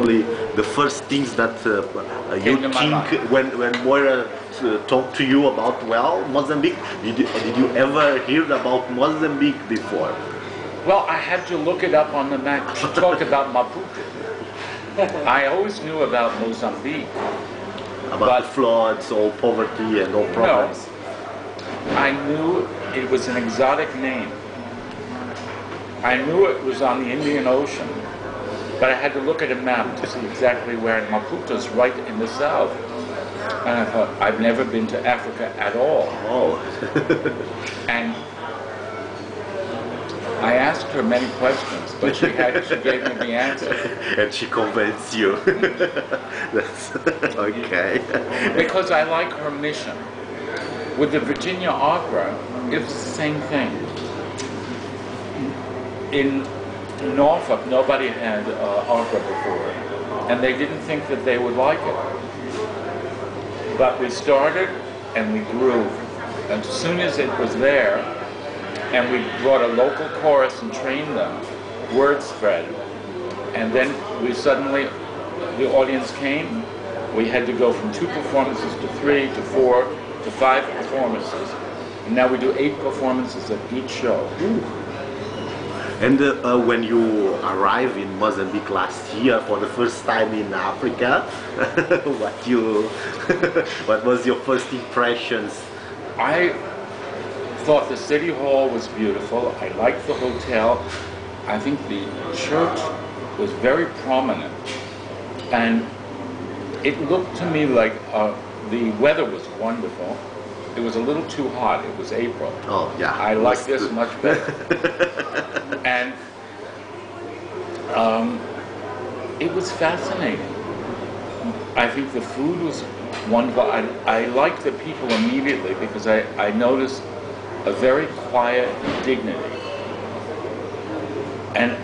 probably the first things that you think when Moira talked to you about, well, Mozambique? Did you ever hear about Mozambique before? Well, I had to look it up on the map. She talked about Maputo. I always knew about Mozambique. About the floods, all poverty and all problems. No, I knew it was an exotic name. I knew it was on the Indian Ocean, but I had to look at a map to see exactly where. And Maputo's right in the south. And I thought, I've never been to Africa at all. Oh. And I asked her many questions, but she gave me the answer. And she convinced you. That's okay. Because I like her mission. With the Virginia Opera, it was the same thing. In Norfolk, nobody had opera before, and they didn't think that they would like it. But we started, and we grew. And as soon as it was there, and we brought a local chorus and trained them, word spread. And then we suddenly, the audience came. We had to go from 2 performances to 3 to 4 to 5 performances. And now we do 8 performances at each show. Ooh. And when you arrived in Mozambique last year for the first time in Africa, what was your first impressions? I thought the city hall was beautiful. I liked the hotel. I think the church was very prominent. And it looked to me like the weather was wonderful. It was a little too hot. It was April. Oh, yeah. I like this much better. And it was fascinating. I think the food was wonderful. I liked the people immediately because I noticed a very quiet dignity. And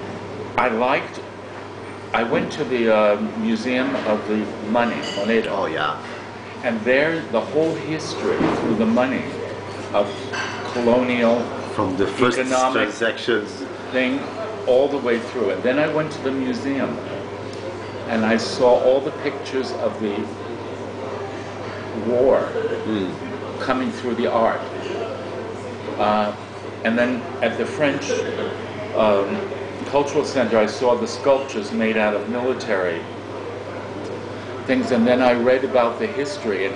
I went to the Museum of the Money, Moneda. Oh, yeah. And there, the whole history through the money of colonial, from the first transactions thing, all the way through. And then I went to the museum, and I saw all the pictures of the war coming through the art. And then at the French Cultural Center, I saw the sculptures made out of military things, and then I read about the history and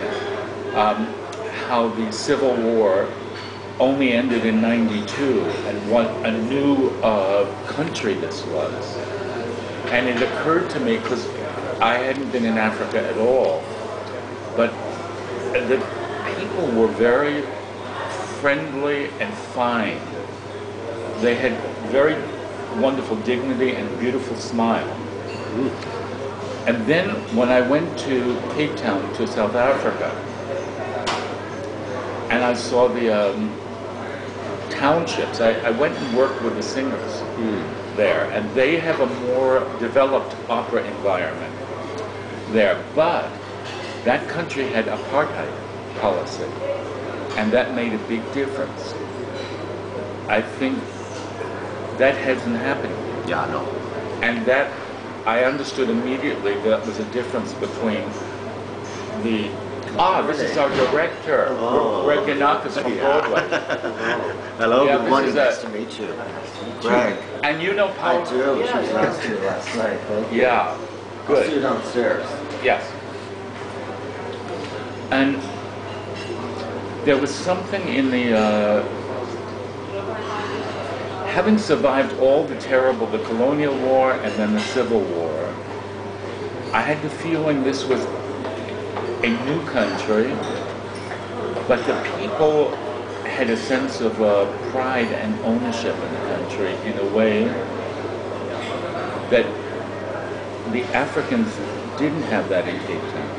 how the Civil War only ended in '92, and what a new country this was. And it occurred to me, because I hadn't been in Africa at all, but the people were very friendly and fine. They had very wonderful dignity and beautiful smile. And then when I went to Cape Town, to South Africa, and I saw the townships, I went and worked with the singers there, and they have a more developed opera environment there. But that country had apartheid policy, and that made a big difference. I think that hasn't happened. Yeah, no. And that, I understood immediately that was a difference between the... this is our director, Greg Yanakis from Broadway. Hello, good morning. Nice to meet you. Greg. And you know Paul? I do. She was nice to me last night. Thank you. Yeah, good. I'll see you downstairs. Yes. And there was something in the... having survived all the the colonial war and then the Civil War, I had the feeling this was a new country, but the people had a sense of pride and ownership in the country in a way that the Africans didn't have that in Cape Town.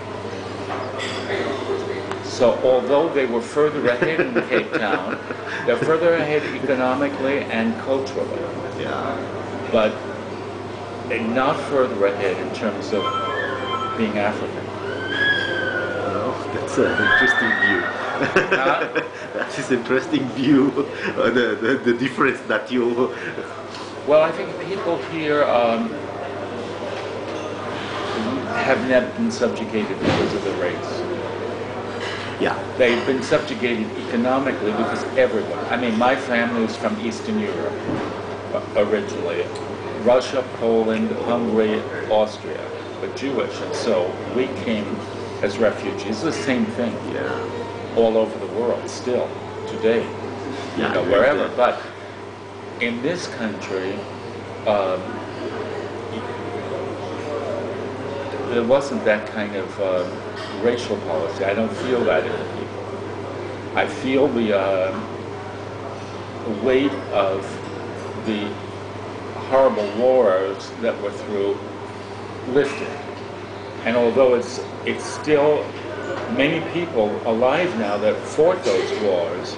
So although they were further ahead in Cape Town, they're further ahead economically and culturally. Yeah. But they're not further ahead in terms of being African. Well, that's an interesting view. That is an interesting view, the difference that you... Well, I think people here have not been subjugated because of the race. Yeah. They've been subjugated economically because everyone. I mean, my family is from Eastern Europe originally. Russia, Poland, Hungary, Austria, but Jewish. And so we came as refugees. The same thing. Yeah. All over the world still, today. Yeah, wherever. But in this country, there wasn't that kind of racial policy. I don't feel that in the people. I feel the weight of the horrible wars that were through lifted. And although it's still many people alive now that fought those wars,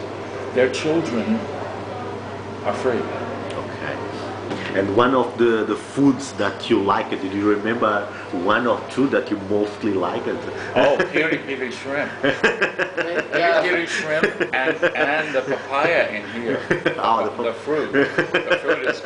their children are free. Okay. And one of the foods that you like, did you remember one or two that you mostly liked? Oh, piri shrimp. Piri shrimp and the papaya in here. Oh, the fruit. The fruit is